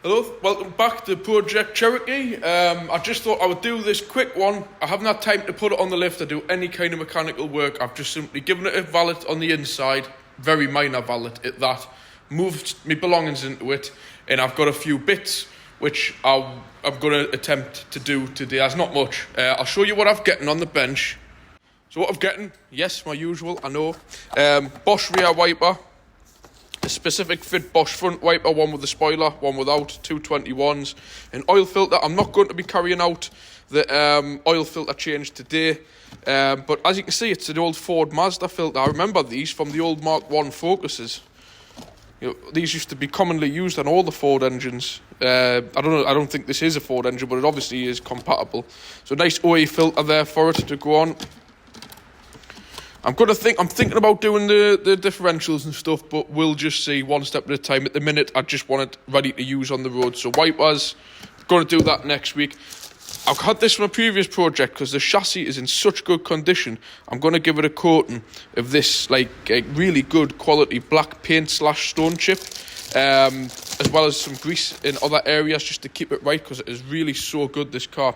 Hello, welcome back to Project Cherokee. I just thought I would do this quick one. I haven't had time to put it on the lift or do any kind of mechanical work. I've just simply given it a valet on the inside, very minor valet at that, moved my belongings into it, and I've got a few bits which I'm going to attempt to do today. There's not much. I'll show you what I've getting on the bench. So what I'm getting, yes, my usual, I know. Bosch rear wiper. A specific fit Bosch front wiper, one with the spoiler, one without, 221s. An oil filter. I'm not going to be carrying out the oil filter change today. But as you can see, it's an old Ford Mazda filter. I remember these from the old Mark 1 Focuses. You know, these used to be commonly used on all the Ford engines. I don't think this is a Ford engine, but it obviously is compatible. So nice OE filter there for it to go on. I'm thinking about doing the differentials and stuff, but we'll just see one step at a time. At the minute, I just want it ready to use on the road. So wipers, going to do that next week. I've had this from a previous project because the chassis is in such good condition. I'm going to give it a coating of this like a really good quality black paint / stone chip, as well as some grease in other areas just to keep it right because it is really so good, this car.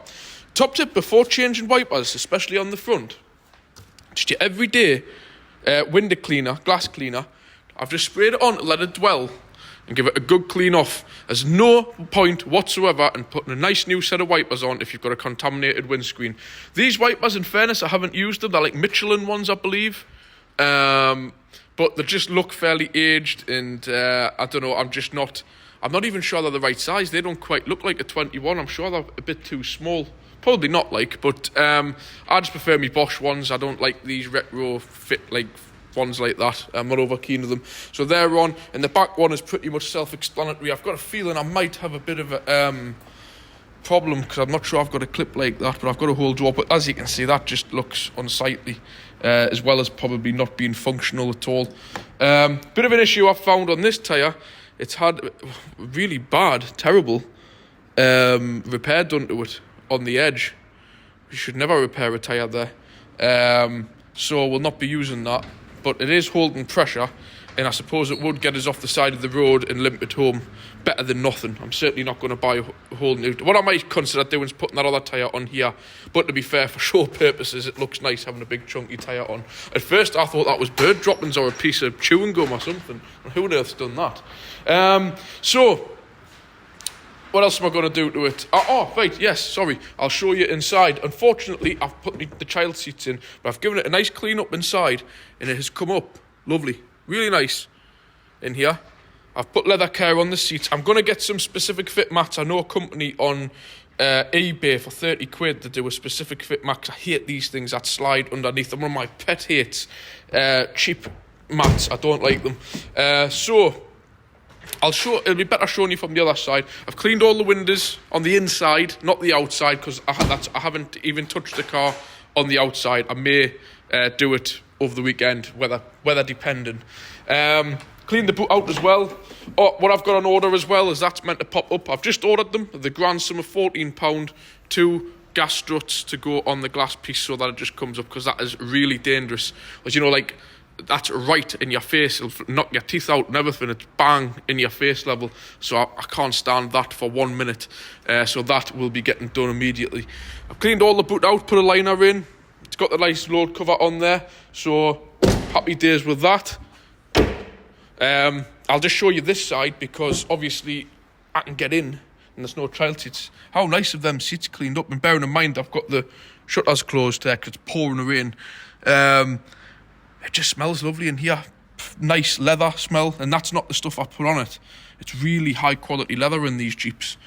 Top tip before changing wipers, especially on the front. Just your everyday window cleaner, glass cleaner. I've just sprayed it on to let it dwell and give it a good clean off. There's no point whatsoever in putting a nice new set of wipers on if you've got a contaminated windscreen. These wipers, in fairness, I haven't used them. They're like Michelin ones, I believe. But they just look fairly aged and I don't know, I'm not even sure they're the right size. They don't quite look like a 21. I'm sure they're a bit too small. Probably not but I just prefer my Bosch ones. I don't like these retro fit like ones like that. I'm not over keen on them. So they're on, and the back one is pretty much self-explanatory. I've got a feeling I might have a bit of a problem because I'm not sure I've got a clip like that, but I've got a whole drawer. But as you can see, that just looks unsightly, as well as probably not being functional at all. Bit of an issue I've found on this tyre. It's had really bad, terrible repair done to it on the edge. You should never repair a tyre there. So we'll not be using that, but it is holding pressure, and I suppose it would get us off the side of the road and limp it home better than nothing. I'm certainly not going to buy a whole new. What I might consider doing is putting that other tyre on here, but to be fair, for show purposes, it looks nice having a big chunky tyre on. At first I thought that was bird droppings or a piece of chewing gum or something. Who on earth's done that? So what else am I going to do to it? Right, yes, sorry. I'll show you inside. Unfortunately, I've put the child seats in, but I've given it a nice clean up inside, and it has come up lovely. Really nice in here. I've put leather care on the seats. I'm going to get some specific fit mats. I know a company on eBay for 30 quid to do a specific fit mat. I hate these things that slide underneath. They're one of my pet hates. Cheap mats. I don't like them. So it'll be better showing you from the other side. I've cleaned all the windows on the inside, not the outside, because I haven't even touched the car on the outside. I may do it over the weekend, weather depending. Cleaned the boot out as well. What I've got on order as well is that's meant to pop up. I've just ordered them, the grand sum of £14, 2 gas struts to go on the glass piece so that it just comes up, because that is really dangerous. As you know, like, that's right in your face. It'll knock your teeth out and everything. It's bang in your face level. So I can't stand that for 1 minute. So that will be getting done immediately. I've cleaned all the boot out, put a liner in. It's got the nice load cover on there. So happy days with that. I'll just show you this side because obviously I can get in and there's no child seats. How nice of them seats cleaned up. And bearing in mind I've got the shutters closed there because it's pouring rain. It just smells lovely in here. Nice leather smell, and that's not the stuff I put on it. It's really high quality leather in these Jeeps.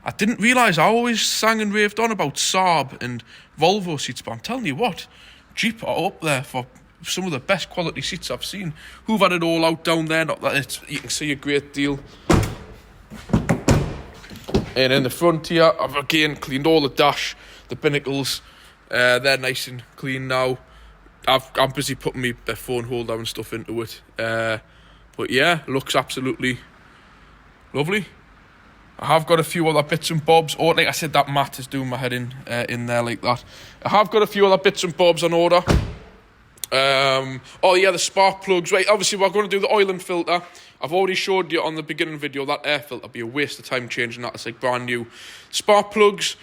I didn't realise, I always sang and raved on about Saab and Volvo seats, but I'm telling you what, Jeep are up there for some of the best quality seats I've seen. Who've had it all out down there, not that you can see a great deal. And in the front here, I've again cleaned all the dash, the binnacles. They're nice and clean now. I'm busy putting my phone holder and stuff into it. But yeah, looks absolutely lovely. I have got a few other bits and bobs. Or like I said, that mat is doing my head in there like that. I have got a few other bits and bobs on order. The spark plugs. Right, obviously we're going to do the oil and filter. I've already showed you on the beginning video that air filter would be a waste of time changing that. It's like brand new. Spark plugs,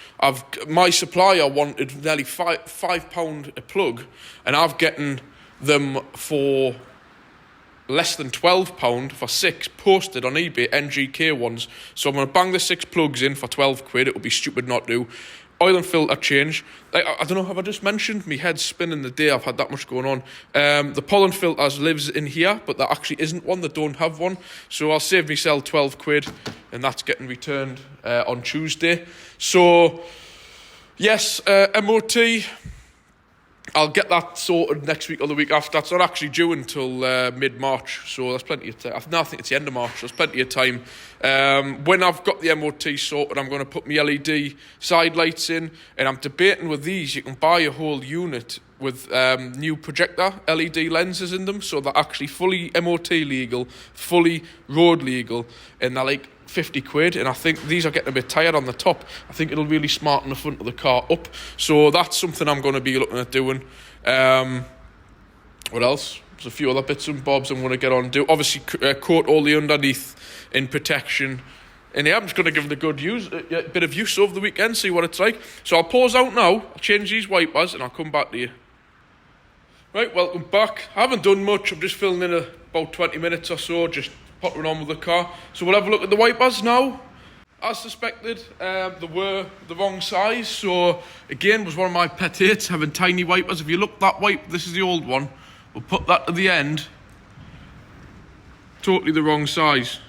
my supplier wanted nearly £5 a plug, and I've gotten them for less than £12 for 6 posted on eBay, NGK ones. So I'm going to bang the 6 plugs in for £12. It would be stupid not to. Oil and filter change. I don't know, have I just mentioned? My head's spinning the day, I've had that much going on. The pollen filters lives in here, but there actually isn't one, they don't have one. So I'll save myself £12, and that's getting returned on Tuesday. So, yes, MOT, I'll get that sorted next week or the week after. That's not actually due until mid-March, so there's plenty of time. I think it's the end of March, so there's plenty of time. When I've got the MOT sorted, I'm going to put my LED side lights in, and I'm debating with these. You can buy a whole unit with new projector LED lenses in them, so they're actually fully MOT legal, fully road legal, and they're like £50, and I think these are getting a bit tired on the top. I think it'll really smarten the front of the car up, so that's something I'm going to be looking at doing. What else? There's a few other bits and bobs I'm going to get on and do. Obviously, coat all the underneath in protection, and yeah, I'm just going to give it a good use, a bit of use over the weekend, see what it's like. So I'll pause out now, I'll change these wipers, and I'll come back to you. Right, welcome back. I haven't done much, I'm just filming in about 20 minutes or so, just pottering on with the car. So we'll have a look at the wipers now. As suspected, they were the wrong size, so again, was one of my pet hates, having tiny wipers. If you look, that wipe, this is the old one, we'll put that to the end, totally the wrong size.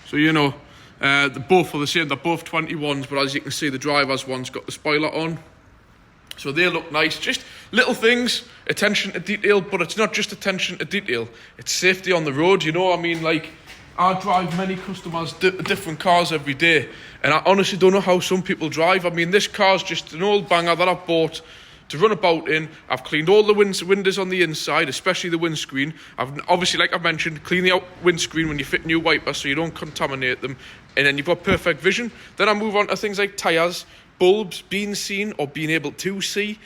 So you know, they're both are the same, they're both 21s, but as you can see, the driver's one's got the spoiler on. So they look nice, just little things, attention to detail, but it's not just attention to detail, it's safety on the road, you know. I mean, like, I drive many customers different cars every day, and I honestly don't know how some people drive. I mean, this car's just an old banger that I've bought to run about in. I've cleaned all the windows on the inside, especially the windscreen. I've obviously, like I've mentioned, clean the windscreen when you fit new wipers so you don't contaminate them, and then you've got perfect vision. Then I move on to things like tyres, bulbs, being seen or being able to see.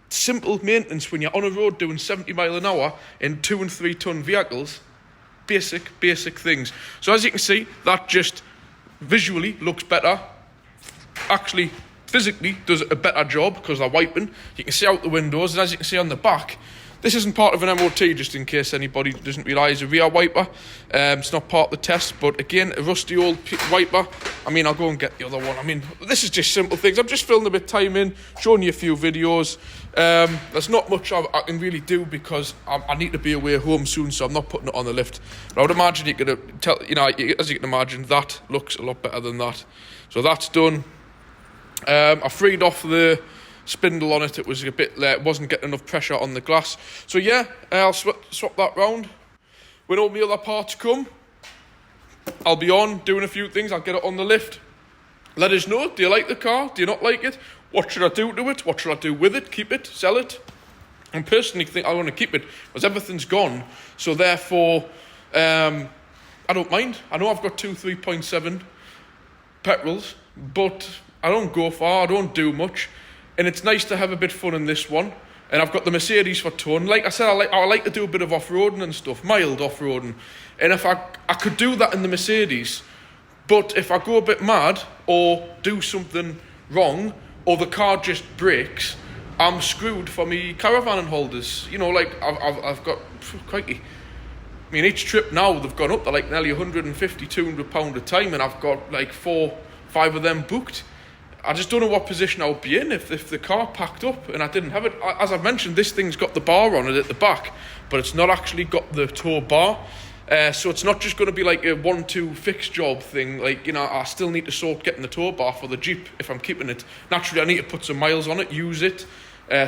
Simple maintenance when you're on a road doing 70 mile an hour in 2 and 3 ton vehicles. Basic things. So as you can see, that just visually looks better. Actually, physically does a better job because they're wiping. You can see out the windows, and as you can see on the back, this isn't part of an MOT, just in case anybody doesn't realise, a rear wiper. It's not part of the test, but again, a rusty old wiper. I mean, I'll go and get the other one. I mean, this is just simple things. I'm just filling a bit of time in, showing you a few videos. There's not much I can really do because I need to be away home soon, so I'm not putting it on the lift. But I would imagine you could tell, you know, as you can imagine, that looks a lot better than that. So that's done. I freed off the spindle on it. It was a bit, it wasn't getting enough pressure on the glass. So yeah, I'll swap that round. When all the other parts come, I'll be on doing a few things. I'll get it on the lift. Let us know, do you like the car? Do you not like it? What should I do to it? What should I do with it? Keep it? Sell it? I personally think I want to keep it because everything's gone. So therefore, I don't mind. I know I've got 2 3.7 petrols, but I don't go far, I don't do much. And it's nice to have a bit of fun in this one. And I've got the Mercedes for towing. Like I said, I like to do a bit of off-roading and stuff, mild off-roading. And if I could do that in the Mercedes, but if I go a bit mad or do something wrong or the car just breaks, I'm screwed for me caravan holders. You know, like I've got, crikey. I mean, each trip now they've gone up to like nearly 150, 200 pound a time, and I've got like 4, 5 of them booked. I just don't know what position I would be in if the car packed up and I didn't have it. As I've mentioned, this thing's got the bar on it at the back, but it's not actually got the tow bar. So it's not just going to be like a 1-2 fixed job thing. Like, you know, I still need to sort getting the tow bar for the Jeep if I'm keeping it. Naturally, I need to put some miles on it, use it,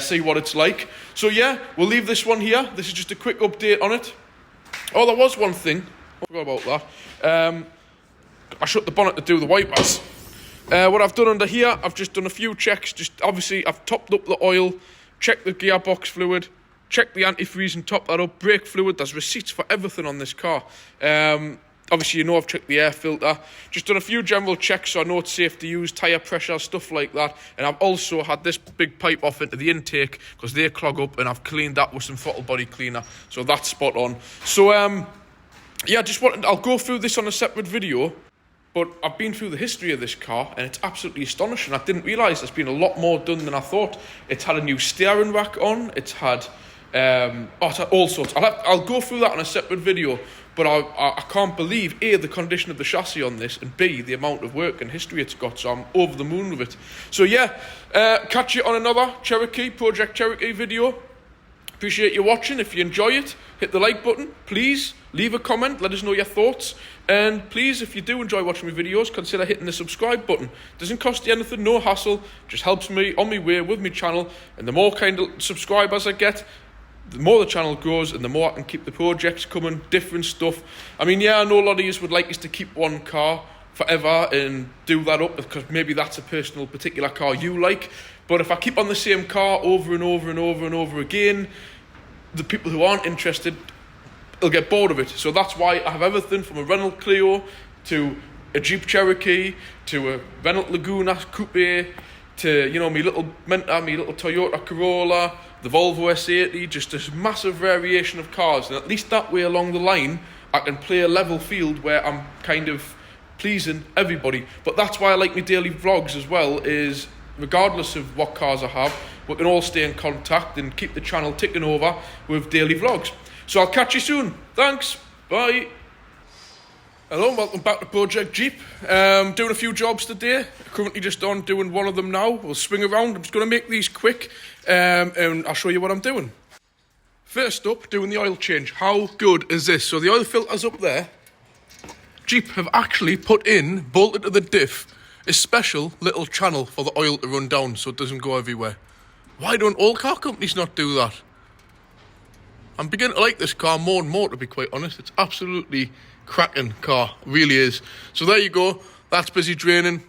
see what it's like. So yeah, we'll leave this one here. This is just a quick update on it. Oh, there was one thing. I forgot about that. I shut the bonnet to do the wipers. What I've done under here, I've just done a few checks. Just obviously, I've topped up the oil, checked the gearbox fluid, checked the antifreeze and topped that up. Brake fluid, there's receipts for everything on this car. Obviously, you know I've checked the air filter. Just done a few general checks so I know it's safe to use, tyre pressure, stuff like that. And I've also had this big pipe off into the intake because they clog up, and I've cleened that with some throttle body cleaner. So that's spot on. So, yeah, I'll go through this on a separate video, but I've been through the history of this car and it's absolutely astonishing. I didn't realise there's been a lot more done than I thought. It's had a new steering rack on, it's had all sorts. I'll go through that on a separate video, but I can't believe A, the condition of the chassis on this, and B, the amount of work and history it's got, so I'm over the moon with it. So yeah, catch you on another Project Cherokee video. Appreciate you watching. If you enjoy it, hit the like button. Please leave a comment, let us know your thoughts. And please, if you do enjoy watching my videos, consider hitting the subscribe button. Doesn't cost you anything, no hassle, just helps me on my way with my channel. And the more kind of subscribers I get, the more the channel grows and the more I can keep the projects coming, different stuff. I mean, yeah, I know a lot of you would like us to keep one car forever and do that up because maybe that's a personal particular car you like. But if I keep on the same car over and over and over and over again, the people who aren't interested will get bored of it. So that's why I have everything from a Renault Clio to a Jeep Cherokee to a Renault Laguna Coupe to, you know, my little Menta, my little Toyota Corolla, the Volvo S80, just this massive variation of cars. And at least that way along the line, I can play a level field where I'm kind of pleasing everybody. But that's why I like my daily vlogs as well, is regardless of what cars I have, we can all stay in contact and keep the channel ticking over with daily vlogs. So I'll catch you soon. Thanks. Bye. Hello, welcome back to Project Jeep. Doing a few jobs today. Currently just on doing one of them now. We'll swing around. I'm just going to make these quick and I'll show you what I'm doing. First up, doing the oil change. How good is this? So the oil filter's up there. Jeep have actually put in, bolted to the diff, a special little channel for the oil to run down so it doesn't go everywhere. Why don't all car companies not do that? I'm beginning to like this car more and more, to be quite honest. It's absolutely cracking car, really is. So there you go, that's busy draining.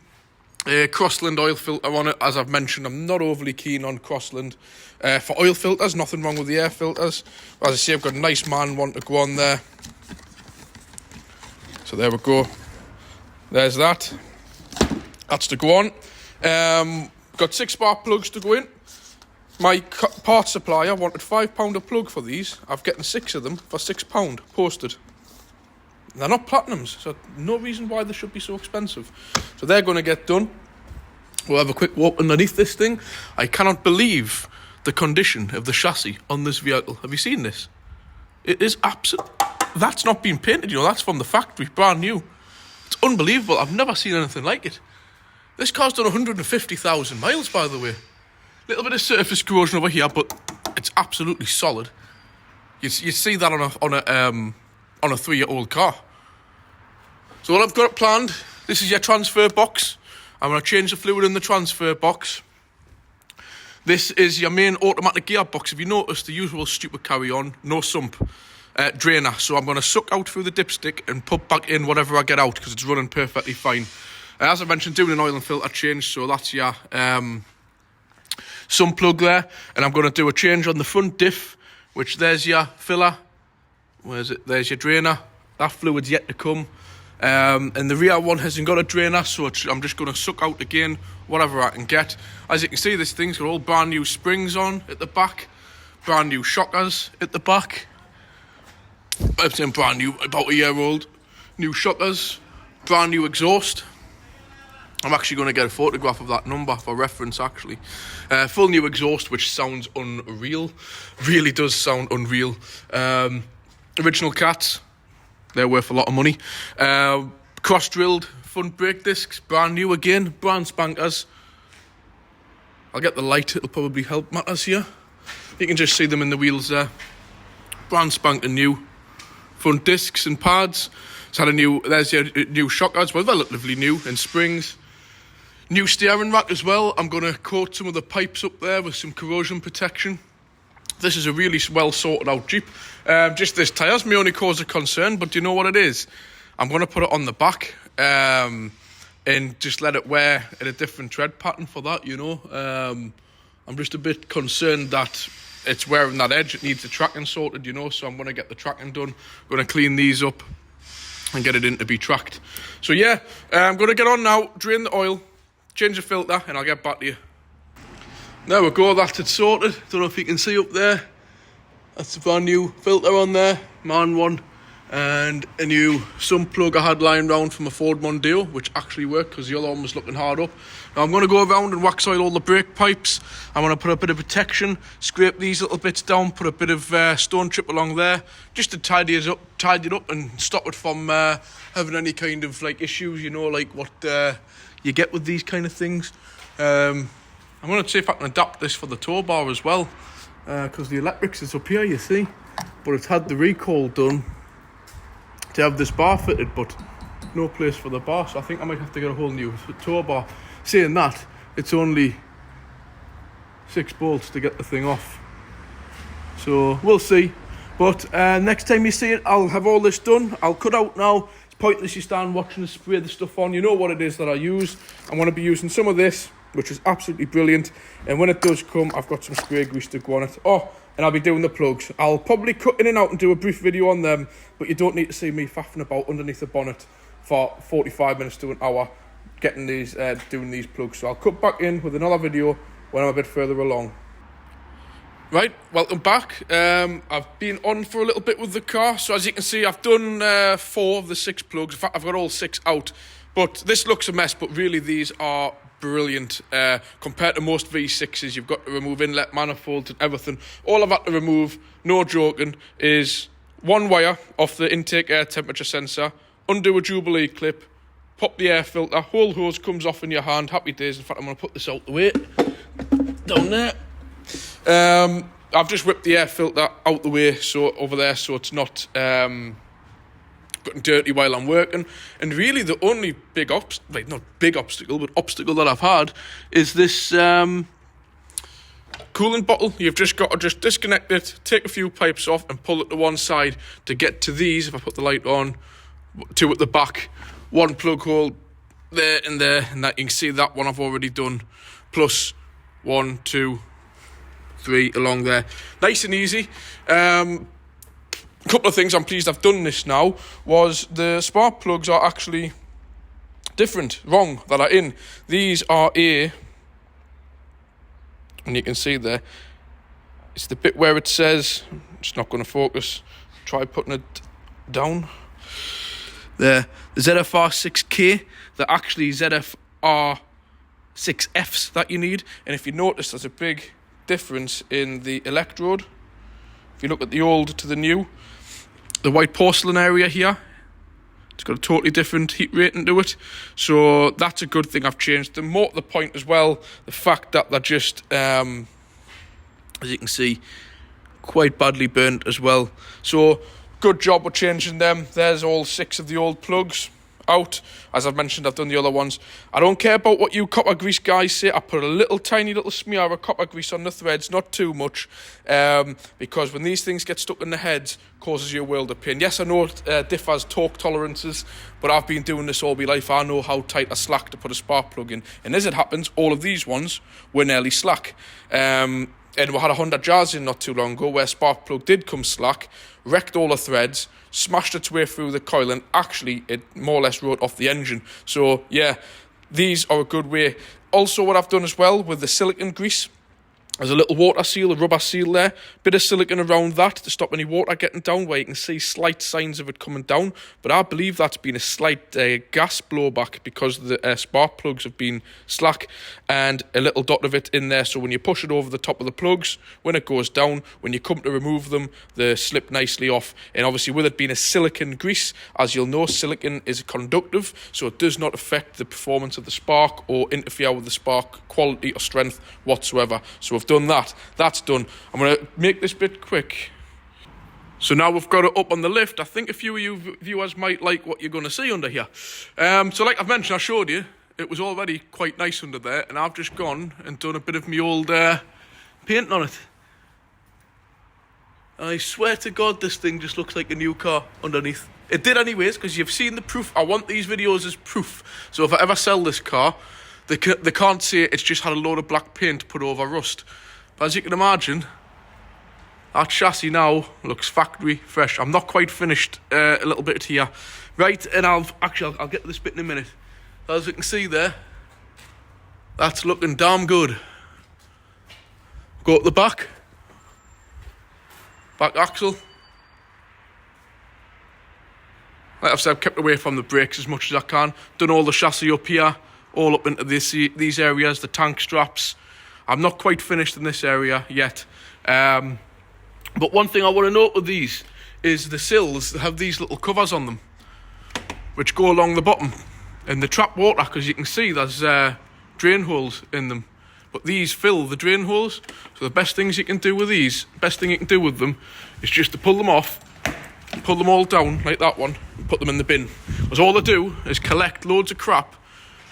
Crossland oil filter on it, as I've mentioned. I'm not overly keen on Crossland for oil filters, nothing wrong with the air filters. As I say, I've got a nice man one to go on there. So there we go, there's that. That's to go on. Got 6 spark plugs to go in. My parts supplier wanted £5 a plug for these. I've getting 6 of them for £6 posted. They're not platinums, so no reason why they should be so expensive. So they're going to get done. We'll have a quick walk underneath this thing. I cannot believe the condition of the chassis on this vehicle. Have you seen this? It is absolute. That's not been painted, you know, that's from the factory, brand new. It's unbelievable. I've never seen anything like it. This car's done 150,000 miles, by the way. Little bit of surface corrosion over here, but it's absolutely solid. You see that on a 3-year-old car. So what I've got planned, this is your transfer box. I'm going to change the fluid in the transfer box. This is your main automatic gearbox. If you notice, the usual stupid carry-on, no sump, drainer. So I'm going to suck out through the dipstick and put back in whatever I get out because it's running perfectly fine. As I mentioned, doing an oil and filter change, so that's your sump plug there. And I'm going to do a change on the front diff, which there's your filler. Where's it? There's your drainer. That fluid's yet to come. And the rear one hasn't got a drainer, so I'm just going to suck out again whatever I can get. As you can see, this thing's got all brand new springs on at the back, brand new shockers at the back. I'm saying brand new, about a year old. New shockers, brand new exhaust. I'm actually going to get a photograph of that number for reference, actually. Full new exhaust, which sounds unreal. Really does sound unreal. Original cats. They're worth a lot of money. Cross-drilled front brake discs, brand new again, brand spankers. I'll get the light, it'll probably help matters here. You can just see them in the wheels there. Brand spanking new. Front discs and pads. It's had there's your new shockers, well, relatively new, and springs. New steering rack as well. I'm going to coat some of the pipes up there with some corrosion protection. This is a really well sorted out Jeep. Just this tyre's my only cause of concern, but do you know what it is? I'm going to put it on the back and just let it wear in a different tread pattern for that, you know. I'm just a bit concerned that it's wearing that edge. It needs the tracking sorted, you know, so I'm going to get the tracking done. I'm going to clean these up and get it in to be tracked. So yeah, I'm going to get on now, drain the oil, change the filter, and I'll get back to you. There we go, that's it sorted. Don't know if you can see up there. That's the brand new filter on there, man one. and a new sump plug I had lying around from a Ford Mondeo, which actually worked because the other one was looking hard up. Now I'm going to go around and wax oil all the brake pipes. I'm going to put a bit of protection, scrape these little bits down, put a bit of stone chip along there, just to tidy it up and stop it from having any kind of like issues, you know, like what you get with these kind of things. I'm going to see if I can adapt this for the tow bar as well, because the electrics is up here, you see, but it's had the recall done to have this bar fitted, but no place for the bar, so I think I might have to get a whole new tow bar. Saying that, it's only 6 bolts to get the thing off, so we'll see. But next time you see it, I'll have all this done. I'll cut out now. It's pointless you stand watching the spray the stuff on. You know what it is that I use. I'm going to be using some of this, which is absolutely brilliant, and when it does come, I've got some spray grease to go on it. And I'll be doing the plugs. I'll probably cut in and out and do a brief video on them, but you don't need to see me faffing about underneath the bonnet for 45 minutes to an hour getting these, doing these plugs. So I'll cut back in with another video when I'm a bit further along. Right, welcome back. I've been on for a little bit with the car, so as you can see, I've done 4 of the 6 plugs. In fact, I've got all 6 out, but this looks a mess, but really these are brilliant. Compared to most V6s, you've got to remove inlet manifolds and everything. All I've had to remove, no joking, is 1 wire off the intake air temperature sensor, undo a Jubilee clip, pop the air filter, whole hose comes off in your hand, happy days. In fact, I'm going to put this out the way, down there. I've just whipped the air filter out the way, so over there, so it's not getting dirty while I'm working. And really the only big obstacle that I've had is this coolant bottle. You've just got to just disconnect it, take a few pipes off and pull it to one side to get to these. If I put the light on, 2 at the back, 1 plug hole there, and that you can see that one I've already done, plus 1, 2, 3 along there, nice and easy. A couple of things I'm pleased I've done this now was the spark plugs are actually wrong that are in. These are and you can see there, it's the bit where it says, it's not going to focus, try putting it down there, the ZFR6K, they're actually ZFR6Fs that you need. And if you notice, there's a big difference in the electrode. If you look at the old to the new, the white porcelain area here, it's got a totally different heat rating to it, so that's a good thing I've changed them. More to the point as well, the fact that they're just as you can see, quite badly burnt as well, so good job with changing them. There's all 6 of the old plugs out. As I've mentioned, I've done the other ones. I don't care about what you copper grease guys say. I put a tiny little smear of copper grease on the threads, not too much, because when these things get stuck in the heads, causes you a world of pain. Yes, I know it differs torque tolerances, but I've been doing this all my life. I know how tight a slack to put a spark plug in, and as it happens, all of these ones were nearly slack. And we had a Honda Jazz in not too long ago where spark plug did come slack, wrecked all the threads, smashed its way through the coil, and actually it more or less wrote off the engine. So yeah, these are a good way. Also, what I've done as well with the silicone grease, there's a little water seal, a rubber seal there, bit of silicone around that to stop any water getting down, where you can see slight signs of it coming down, but I believe that's been a slight gas blowback because the spark plugs have been slack, and a little dot of it in there, so when you push it over the top of the plugs, when it goes down, when you come to remove them, they slip nicely off. And obviously with it being a silicone grease, as you'll know, silicone is conductive, so it does not affect the performance of the spark or interfere with the spark quality or strength whatsoever. So we've done that. That's done. I'm going to make this bit quick. So now we've got it up on the lift. I think a few of you viewers might like what you're going to see under here. So like I've mentioned, I showed you, it was already quite nice under there, and I've just gone and done a bit of my old paint on it. I swear to God, this thing just looks like a new car underneath. It did anyways, because you've seen the proof. I want these videos as proof. So if I ever sell this car, they can't say it's just had a load of black paint put over rust. But as you can imagine, that chassis now looks factory fresh. I'm not quite finished a little bit here. Right, and I'll get to this bit in a minute. As you can see there, that's looking damn good. Go up the back axle. Like I've said, I've kept away from the brakes as much as I can. Done all the chassis up here, all up into these areas, the tank straps. I'm not quite finished in this area yet. But one thing I want to note with these is the sills have these little covers on them, which go along the bottom. And they trap water, because you can see there's drain holes in them. But these fill the drain holes. So the best things you can do with these, best thing you can do with them, is just to pull them off, pull them all down like that one, and put them in the bin. Because all they do is collect loads of crap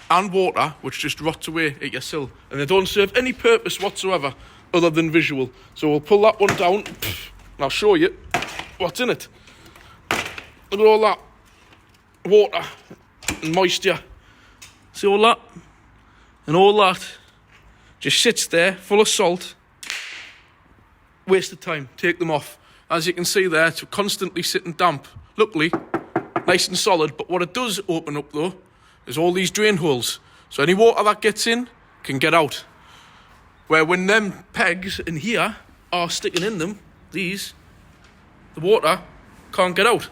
and water, which just rots away at your sill. And they don't serve any purpose whatsoever other than visual. So we'll pull that one down, and I'll show you what's in it. Look at all that water and moisture. See all that? And all that just sits there full of salt. Waste of time. Take them off. As you can see there, it's constantly sitting damp. Luckily, nice and solid. But what it does open up though is all these drain holes. So any water that gets in can get out. Where when them pegs in here are sticking in them, the water can't get out.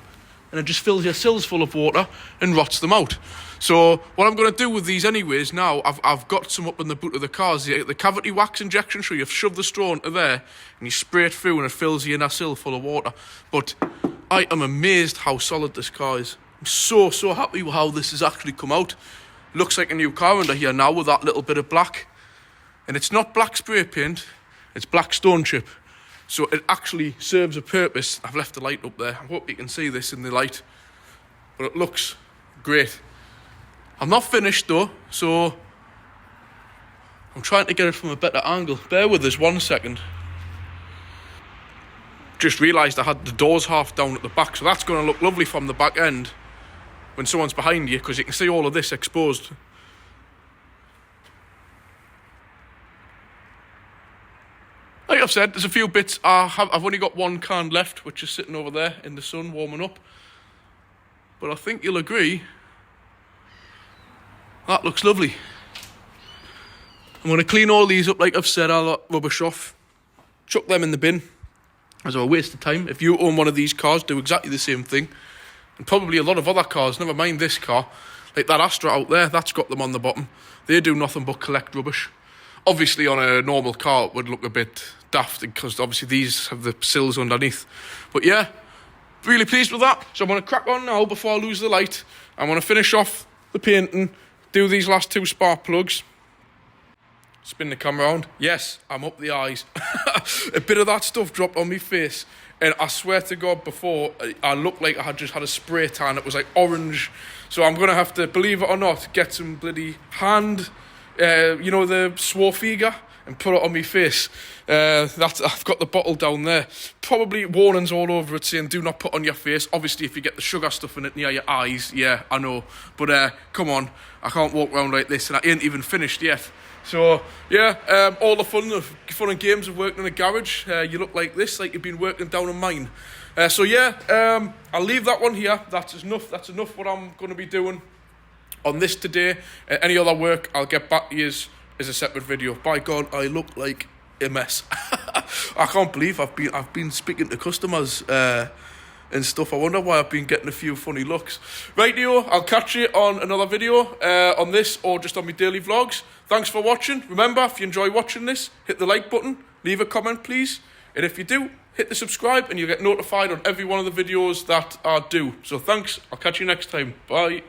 And it just fills your sills full of water and rots them out. So what I'm going to do with these anyways now, I've got some up in the boot of the cars, the cavity wax injection, so you shove the straw into there and you spray it through and it fills the inner sill full of water. But I am amazed how solid this car is. I'm so happy with how this has actually come out. Looks like a new car under here now with that little bit of black. And it's not black spray paint, it's black stone chip. So it actually serves a purpose. I've left the light up there. I hope you can see this in the light. But it looks great. I'm not finished though, so I'm trying to get it from a better angle. Bear with us 1 second. Just realised I had the doors half down at the back, so that's going to look lovely from the back end when someone's behind you, because you can see all of this exposed. Like I've said, there's a few bits. I've only got one can left, which is sitting over there in the sun warming up. But I think you'll agree, that looks lovely. I'm going to clean all these up like I've said. I'll rubbish off, chuck them in the bin as a waste of time. If you own one of these cars, do exactly the same thing. And probably a lot of other cars, never mind this car. Like that Astra out there, that's got them on the bottom. They do nothing but collect rubbish. Obviously on a normal car it would look a bit daft, because obviously these have the sills underneath. But yeah, really pleased with that. So I'm going to crack on now before I lose the light. I'm going to finish off the painting, do these last two spark plugs. Spin the camera around. Yes, I'm up the eyes. A bit of that stuff dropped on my face. And I swear to God, before, I looked like I had just had a spray tan. It was like orange. So I'm going to have to, believe it or not, get some bloody hand, you know, the Swarfiga, and put it on my face. I've got the bottle down there. Probably warnings all over it saying do not put on your face. Obviously, if you get the sugar stuff in it near your eyes, yeah, I know. But come on, I can't walk around like this, and I ain't even finished yet. So yeah, all the fun and games of working in a garage. You look like this, like you've been working down a mine. So yeah, I'll leave that one here. That's enough. That's enough what I'm going to be doing on this today. Any other work, I'll get back to you as a separate video. By God, I look like a mess. I can't believe I've been speaking to customers and stuff. I wonder why I've been getting a few funny looks. Rightio, I'll catch you on another video on this, or just on my daily vlogs. Thanks for watching. Remember, if you enjoy watching this, hit the like button, leave a comment please, and if you do, hit the subscribe and you'll get notified on every one of the videos that I do. So thanks, I'll catch you next time. Bye.